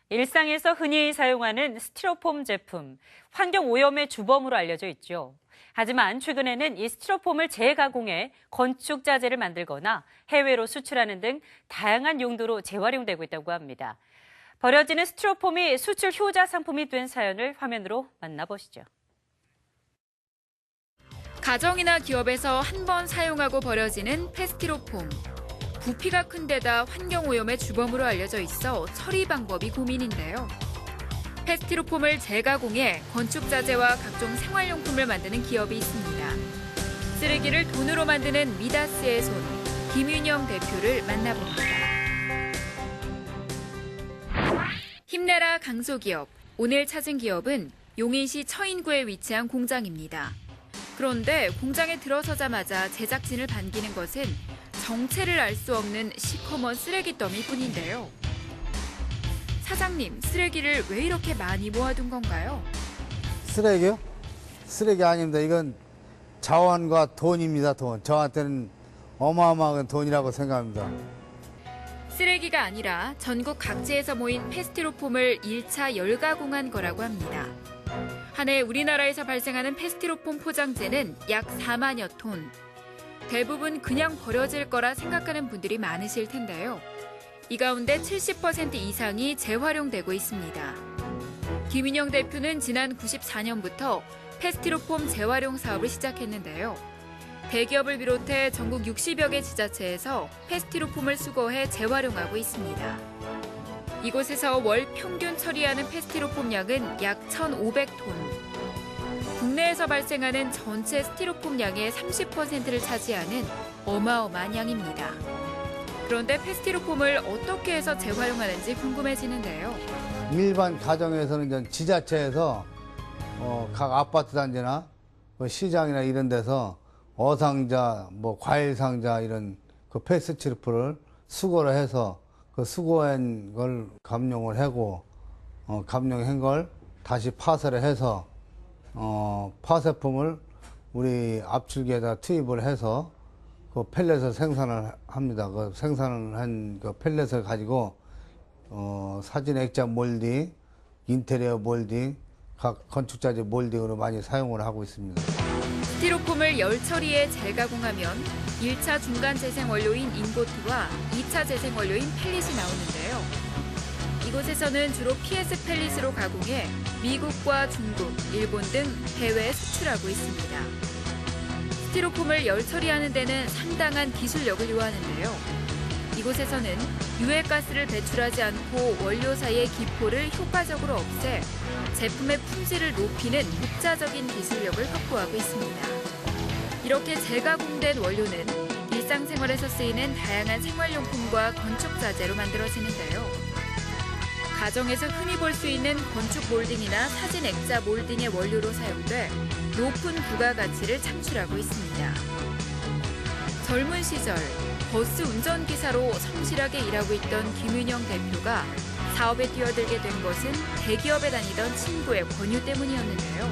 일상에서 흔히 사용하는 스티로폼 제품, 환경 오염의 주범으로 알려져 있죠. 하지만 최근에는 이 스티로폼을 재가공해 건축 자재를 만들거나 해외로 수출하는 등 다양한 용도로 재활용되고 있다고 합니다. 버려지는 스티로폼이 수출 효자 상품이 된 사연을 화면으로 만나보시죠. 가정이나 기업에서 한 번 사용하고 버려지는 페스티로폼. 부피가 큰 데다 환경오염의 주범으로 알려져 있어 처리 방법이 고민인데요. 페스티로폼을 재가공해 건축자재와 각종 생활용품을 만드는 기업이 있습니다. 쓰레기를 돈으로 만드는 미다스의 손, 김윤영 대표를 만나봅니다. 힘내라 강소기업. 오늘 찾은 기업은 용인시 처인구에 위치한 공장입니다. 그런데 공장에 들어서자마자 제작진을 반기는 것은 정체를 알 수 없는 시커먼 쓰레기 더미뿐인데요. 사장님, 쓰레기를 왜 이렇게 많이 모아둔 건가요? 쓰레기요? 쓰레기 아닙니다. 이건 자원과 돈입니다, 돈. 저한테는 어마어마한 돈이라고 생각합니다. 쓰레기가 아니라 전국 각지에서 모인 페스티로폼을 1차 열가공한 거라고 합니다. 한 해 우리나라에서 발생하는 페스티로폼 포장재는 약 4만여 톤. 대부분 그냥 버려질 거라 생각하는 분들이 많으실 텐데요. 이 가운데 70% 이상이 재활용되고 있습니다. 김인영 대표는 지난 94년부터 페스티로폼 재활용 사업을 시작했는데요. 대기업을 비롯해 전국 60여 개 지자체에서 페스티로폼을 수거해 재활용하고 있습니다. 이곳에서 월 평균 처리하는 페스티로폼 양은 약 1,500톤. 국내에서 발생하는 전체 스티로폼 양의 30%를 차지하는 어마어마한 양입니다. 그런데 페스티로폼을 어떻게 해서 재활용하는지 궁금해지는데요. 일반 가정에서는 이제 지자체에서 각 아파트 단지나 시장이나 이런 데서 어상자, 과일 상자 이런 그 페스티로폼을 수거를 해서 그 수거한 걸 감용을 하고 감용한 걸 다시 파쇄를 해서 파쇄품을 우리 압출기에다 투입을 해서 그 펠렛을 생산을 합니다. 그 생산을 한 그 펠렛을 가지고 사진 액자 몰딩, 인테리어 몰딩, 각 건축자재 몰딩으로 많이 사용을 하고 있습니다. 스티로폼을 열 처리해 재가공하면 1차 중간 재생 원료인 인고트와 2차 재생 원료인 펠릿이 나오는데요. 이곳에서는 주로 PS 펠릿으로 가공해 미국과 중국, 일본 등 해외에 수출하고 있습니다. 스티로폼을 열 처리하는 데는 상당한 기술력을 요하는데요. 이곳에서는 유해가스를 배출하지 않고 원료 사이의 기포를 효과적으로 없애 제품의 품질을 높이는 독자적인 기술력을 확보하고 있습니다. 이렇게 재가공된 원료는 일상생활에서 쓰이는 다양한 생활용품과 건축자재로 만들어지는데요. 가정에서 흔히 볼 수 있는 건축 몰딩이나 사진 액자 몰딩의 원료로 사용돼 높은 부가가치를 창출하고 있습니다. 젊은 시절 버스 운전기사로 성실하게 일하고 있던 김윤영 대표가 사업에 뛰어들게 된 것은 대기업에 다니던 친구의 권유 때문이었는데요.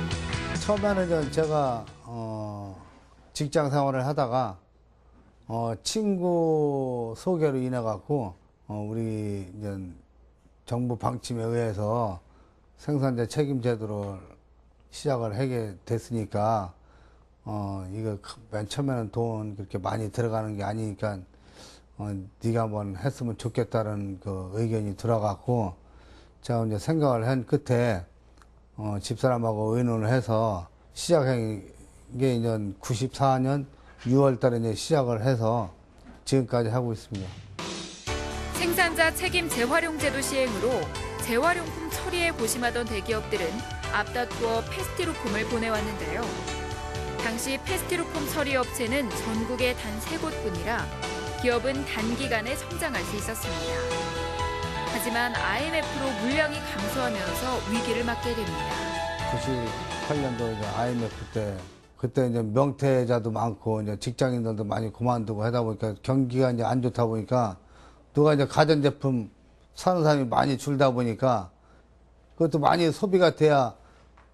처음에는 제가 직장 생활을 하다가 친구 소개로 인해 갖고 우리 이제 정부 방침에 의해서 생산자 책임 제도를 시작을 하게 됐으니까 이거 맨 처음에는 돈 그렇게 많이 들어가는 게 아니니까 네가 한번 했으면 좋겠다는 그 의견이 들어갔고 제가 이제 생각을 한 끝에 집사람하고 의논을 해서 시작한 게 이제 94년 6월 달에 이제 시작을 해서 지금까지 하고 있습니다. 생산자 책임 재활용 제도 시행으로 재활용품 처리에 고심하던 대기업들은 앞다투어 페스티로폼을 보내왔는데요. 당시 페스티로폼 처리 업체는 전국에 단 3곳뿐이라 기업은 단기간에 성장할 수 있었습니다. 하지만 IMF로 물량이 감소하면서 위기를 맞게 됩니다. 98년도 이제 IMF 때 그때 이제 명퇴자도 많고 이제 직장인들도 많이 그만두고 하다 보니까 경기가 이제 안 좋다 보니까 누가 이제 가전제품 사는 사람이 많이 줄다 보니까 그것도 많이 소비가 돼야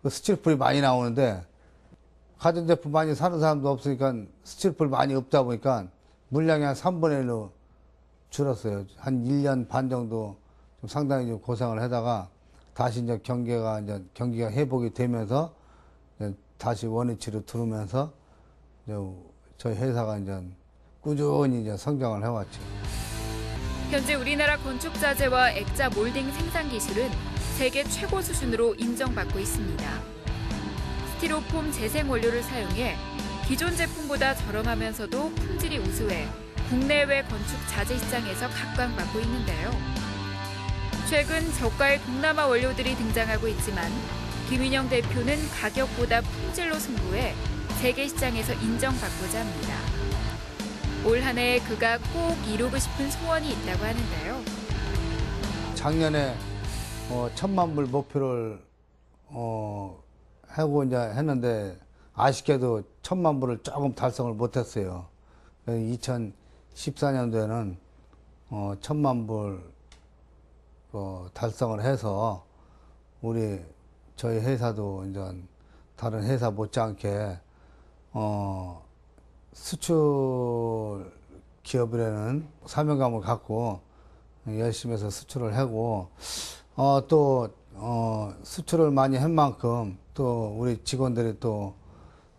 그 스티로폼이 많이 나오는데 가전제품 많이 사는 사람도 없으니까 스티로폼이 많이 없다 보니까 물량이 한 3분의 1로 줄었어요. 한 1년 반 정도 좀 상당히 좀 고생을 하다가 다시 이제 경기가 회복이 되면서 이제 다시 원위치로 들어오면서 이제 저희 회사가 이제 꾸준히 이제 성장을 해왔죠. 현재 우리나라 건축 자재와 액자 몰딩 생산 기술은 세계 최고 수준으로 인정받고 있습니다. 스티로폼 재생 원료를 사용해 기존 제품보다 저렴하면서도 품질이 우수해 국내외 건축 자재 시장에서 각광받고 있는데요. 최근 저가의 동남아 원료들이 등장하고 있지만 김인영 대표는 가격보다 품질로 승부해 세계 시장에서 인정받고자 합니다. 올 한 해 그가 꼭 이루고 싶은 소원이 있다고 하는데요. 작년에 1,000만 불 목표를 하고 이제 했는데 아쉽게도 1,000만 불을 조금 달성을 못했어요. 2014년도에는 1,000만 불 달성을 해서 저희 회사도 이제 다른 회사 못지않게 수출 기업이라는 사명감을 갖고 열심히 해서 수출을 하고 또 수출을 많이 한 만큼 또 우리 직원들이 또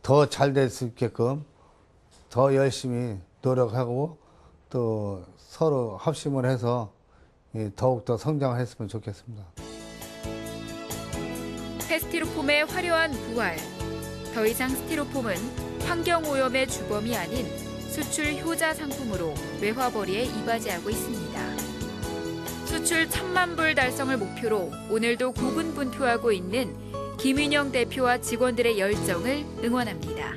더 잘 될 수 있게끔 더 열심히 노력하고 또 서로 합심을 해서 더욱더 성장을 했으면 좋겠습니다. 스티로폼의 화려한 부활. 더 이상 스티로폼은 환경오염의 주범이 아닌 수출 효자 상품으로 외화벌이에 이바지하고 있습니다. 수출 1,000만 불 달성을 목표로 오늘도 고군분투하고 있는 김인영 대표와 직원들의 열정을 응원합니다.